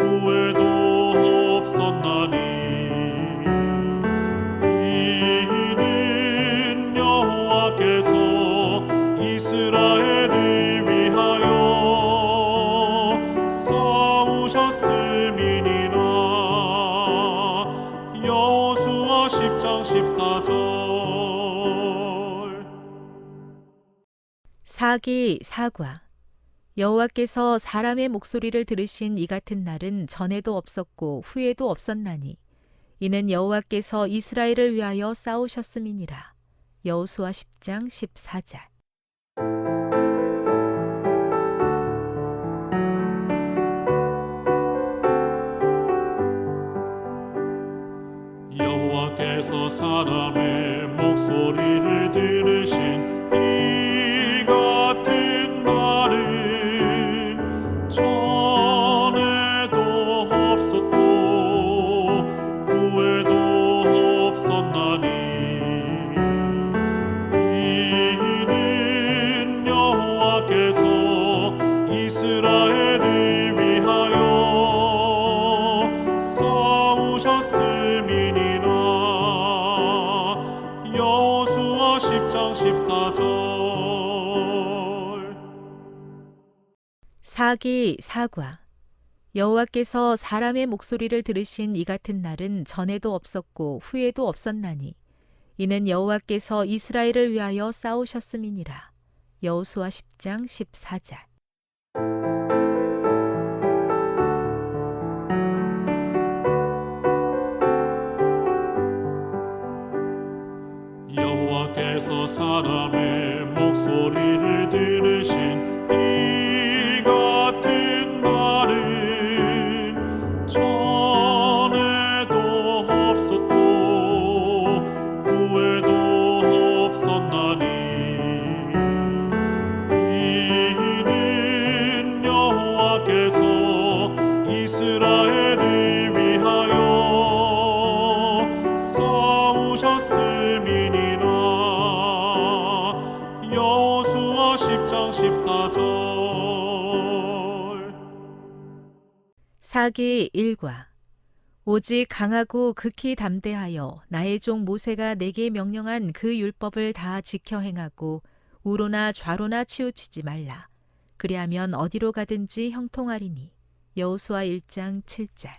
후에도 없었나니 이는 여호와께서 이스라엘을 위하여 싸우셨음이니라. 여호수아 10장 14절. 사기 사과. 여호와께서 사람의 목소리를 들으신 이 같은 날은 전에도 없었고 후에도 없었나니 이는 여호와께서 이스라엘을 위하여 싸우셨음이니라. 여호수아 10장 14절. 여호와께서 사람의 목소리를 들으신 이 같은 날은 전에도 없었고 후에도 없었나니 이는 여호와께서 이스라엘을 위하여 싸우셨음이니라. 여호수아 10장 14절. 사기 사과. 여호와께서 사람의 목소리를 들으신 이 같은 날은 전에도 없었고 후에도 없었나니 이는 여호와께서 이스라엘을 위하여 싸우셨음이니라. 여호수아 10장 14절. 여호와께서 사람의 목소리를 들으신 이 같은 날은 전에도 없었고 후에도 없었나니 이는 여호와께서 이스라엘을 위하여 싸우셨음이니라. 여호수아 10장 14절. 사기 일과. 오직 강하고 극히 담대하여 나의 종 모세가 내게 명령한 그 율법을 다 지켜 행하고 우로나 좌로나 치우치지 말라. 그리하면 어디로 가든지 형통하리니. 여호수아 1장 7절.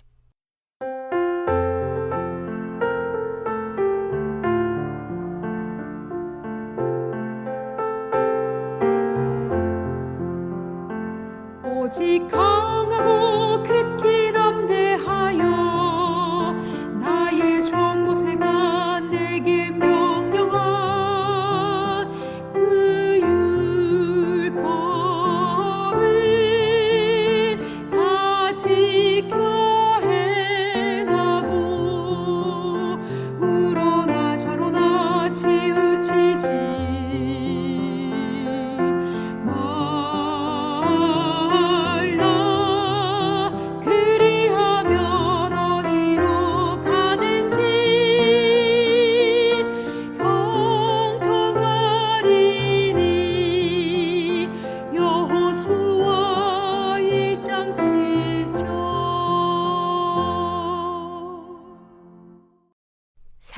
오직 강하고 극히 담대하여 나의 종 모세가 내게 명령한 그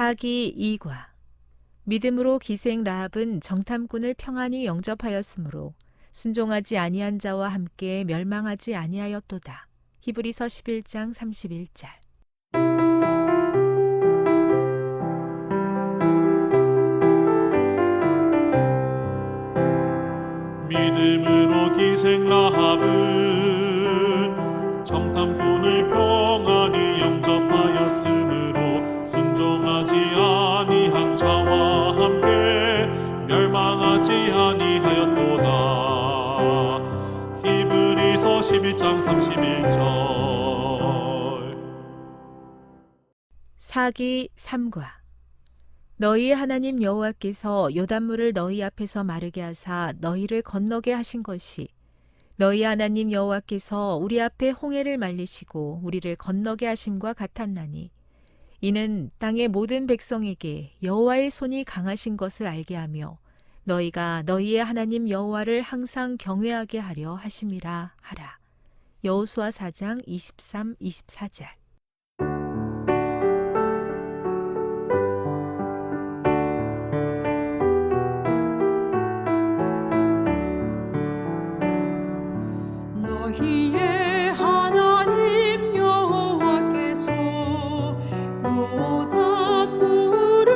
사기 2과 믿음으로 기생 라합은 정탐꾼을 평안히 영접하였으므로 순종하지 아니한 자와 함께 멸망하지 아니하였도다. 히브리서 11장 31절. 믿음으로 기생 라합은 정탐꾼을 평안히 영접하였으므로 순종하지 아니한 자와 함께 멸망하지 아니하였도다. 히브리서 12장 31절. 사기 3과 너희의 하나님 여호와께서 요단물을 너희 앞에서 마르게 하사 너희를 건너게 하신 것이 너희 하나님 여호와께서 우리 앞에 홍해를 말리시고 우리를 건너게 하심과 같았나니 이는 땅의 모든 백성에게 여호와의 손이 강하신 것을 알게 하며 너희가 너희의 하나님 여호와를 항상 경외하게 하려 하심이라 하라. 여호수아 4장 23, 24절. 너희의 하나님 여호와께서 요단물을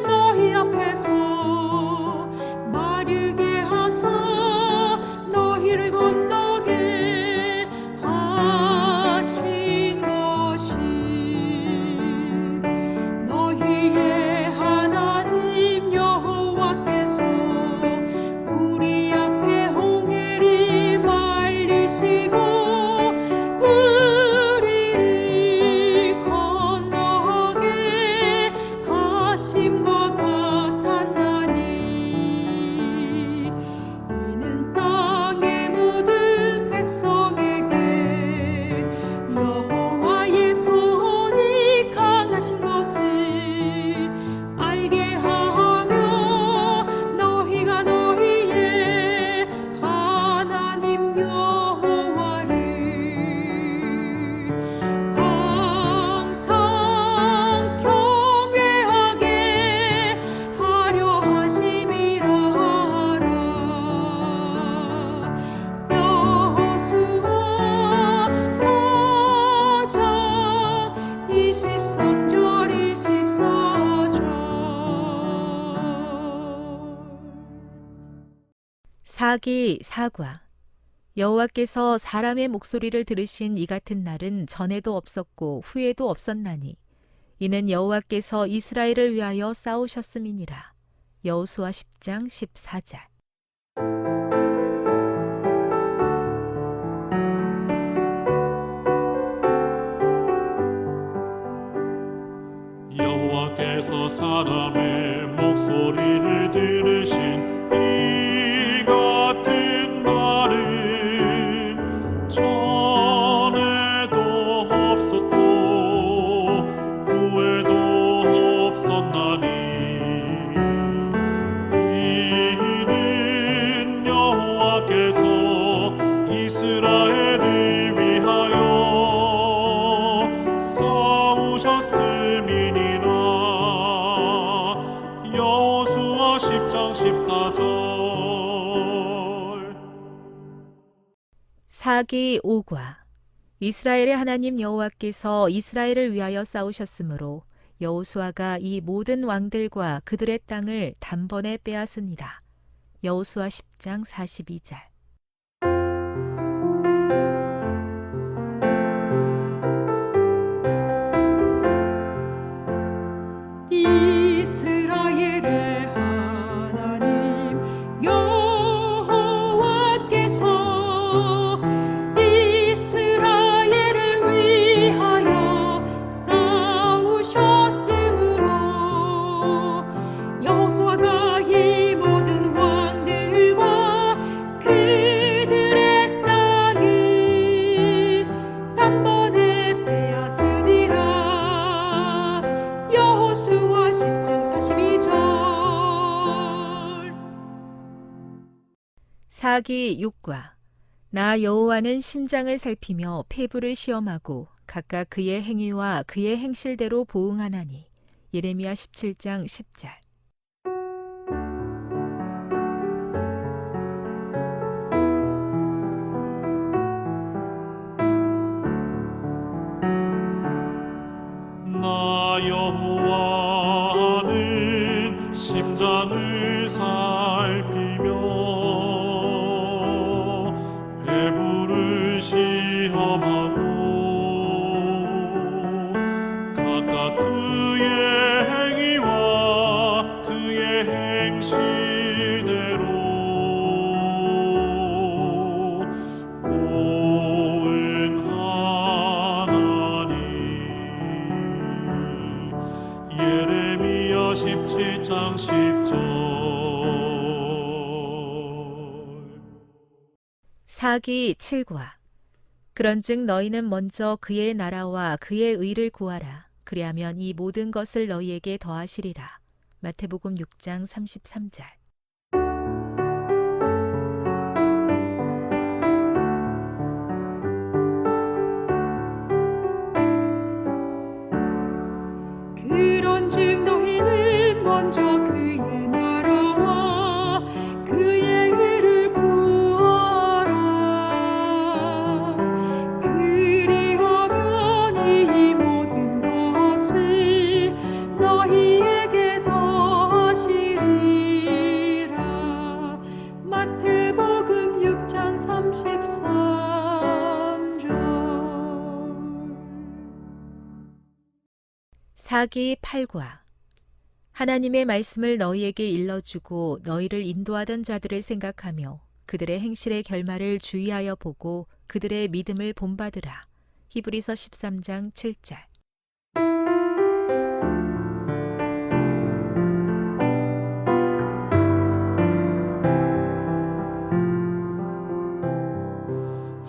너희 앞에서 마르게 하사 너희를 건너게 하신 것이 너희의 하나님 여호와께서 우리 앞에 홍해를 말리시고 우리를 건너게 하심과 같았나니 이는 땅의 모든 백성에게 여호와의 손이 강하신 것을 알게 하며 너희가 너희의 하나님 여호와를 항상 경외하게 하려 하심이라 하라. 여호수아 4장 23절 24절. 사기 4과 여호와께서 사람의 목소리를 들으신 이 같은 날은 전에도 없었고 후에도 없었나니 이는 여호와께서 이스라엘을 위하여 싸우셨음이니라. 여호수아 10장 14절. 여호와께서 사람의 목소리를 들으신 이 같은 날은 전에도 없었고 후에도 없었나니 이는 여호와께서 이스라엘을 위하여 싸우셨음이니라. 여호수아 10장 14절. 사기 5과 이스라엘의 하나님 여호와께서 이스라엘을 위하여 싸우셨으므로 여호수아가 이 모든 왕들과 그들의 땅을 단번에 빼앗으니라. 여호수아 10장 42절. 이스라엘의 하나님 여호와께서 이스라엘을 위하여 싸우셨으므로 여호수아가 이 모든 왕들과 그들의 땅을 단번에 빼앗으니라. 여호수아 10장 42절. 사기 6과 나 여호와는 심장을 살피며 폐부를 시험하고 각각 그의 행위와 그의 행실대로 보응하나니 예레미야 17장 10절. 나 여호와는 심장을 살피며 배부를 시험하고 각각 그의 행위와 그의 행실대로 예레미야 17장 10절. 사기 7과. 그런즉 너희는 먼저 그의 나라와 그의 의를 구하라. 그리하면 이 모든 것을 너희에게 더하시리라. 마태복음 6장 33절. 그런즉 너희는 먼저 그의 나라와 그의 의를 구하라. 그리하면 이 모든 것을 너희에게 더하시리라. 마태복음 6장 33절. 사기 8과. 하나님의 말씀을 너희에게 일러주고 너희를 인도하던 자들을 생각하며 그들의 행실의 결말을 주의하여 보고 그들의 믿음을 본받으라. 히브리서 13장 7절.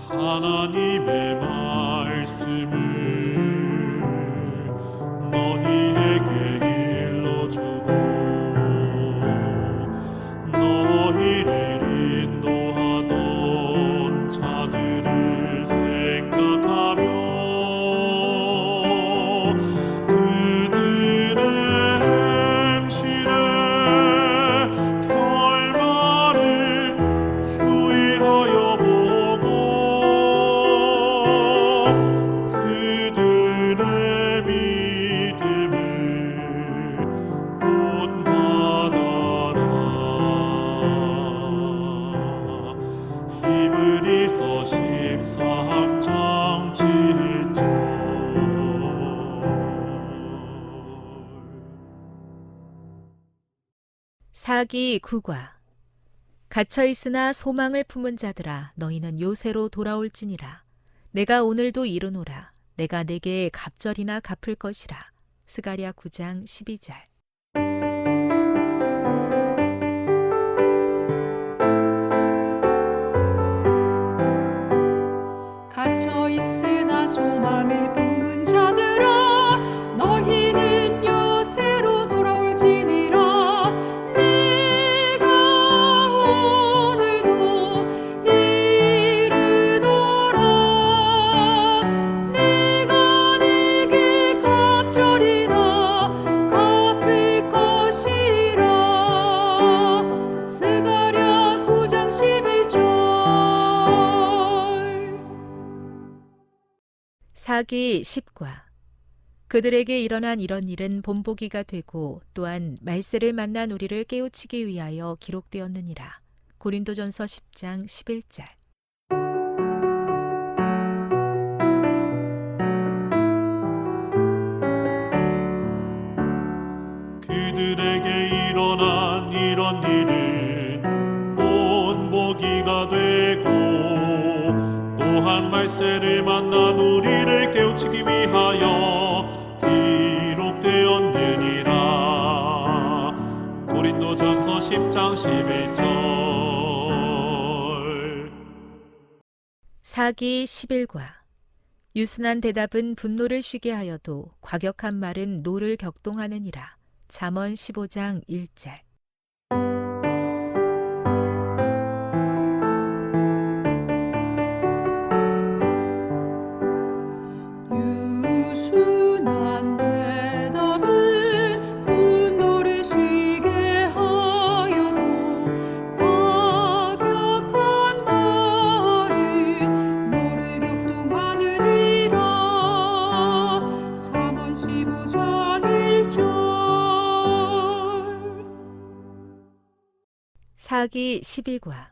하나님의 말씀을 너희에게 일러주고 너희를 인도하던 자들을 생각하며 그들의 행실의 결말을 주의하여 보고 그들의 믿음을 본받아라. 히브리서 13장 7절. 사기 9과. 갇혀 있으나 소망을 품은 자들아 너희는 요새로 돌아올지니라. 내가 오늘도 이르노라. 내가 내게 갑절이나 갚을 것이라. 스가랴 9장 12절. 갇혀 있으나 소망을 품은 자들아 너희는 요새로 돌아올지니라. 내가 오늘도 이르노라. 내가 내게 갑절이나 갚을 것이라. 스가랴 9장 11절. 사기 10과. 그들에게 일어난 이런 일은 본보기가 되고 또한 말세를 만난 우리를 깨우치기 위하여 기록되었느니라. 고린도전서 10장 11절. 그들에게 일어난 이런 일은 본보기가 되고 또한 말세를 만난 우리를 깨우치기 위하여 기록되었느니라. 고린도전서 10장 11절. 사기 11과. 유순한 대답은 분노를 쉬게 하여도 과격한 말은 노를 격동하느니라. 잠언 15장 1절. 유순한 대답은 사기 11과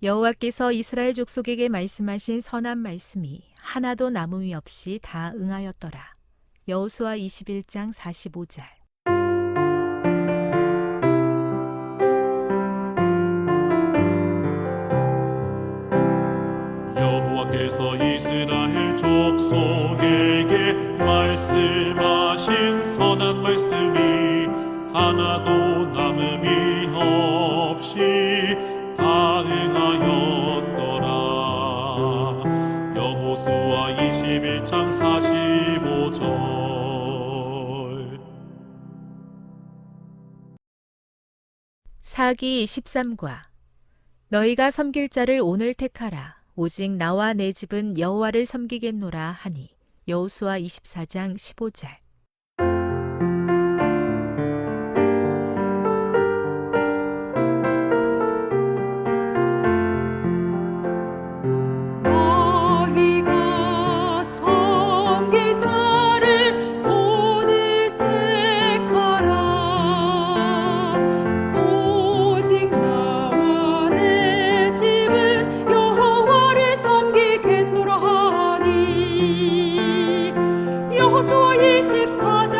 여호와께서 이스라엘 족속에게 말씀하신 선한 말씀이 하나도 남음이 없이 다 응하였더라. 여호수아 21장 45절. 여호와께서 이스라엘 족속에게 말씀하신 선한 말씀이 하나도 남음이 없이 다 응하였더라. 여호수아 21장 45절. 사기 13과 너희가 섬길 자를 오늘 택하라. 오직 나와 내 집은 여호와를 섬기겠노라 하니. 여호수아 24장 15절. 너희가 섬길 자를 오늘 택하라. 오직 나와 내 집은 여호와를 섬기겠노라 하니. 여호수아 24장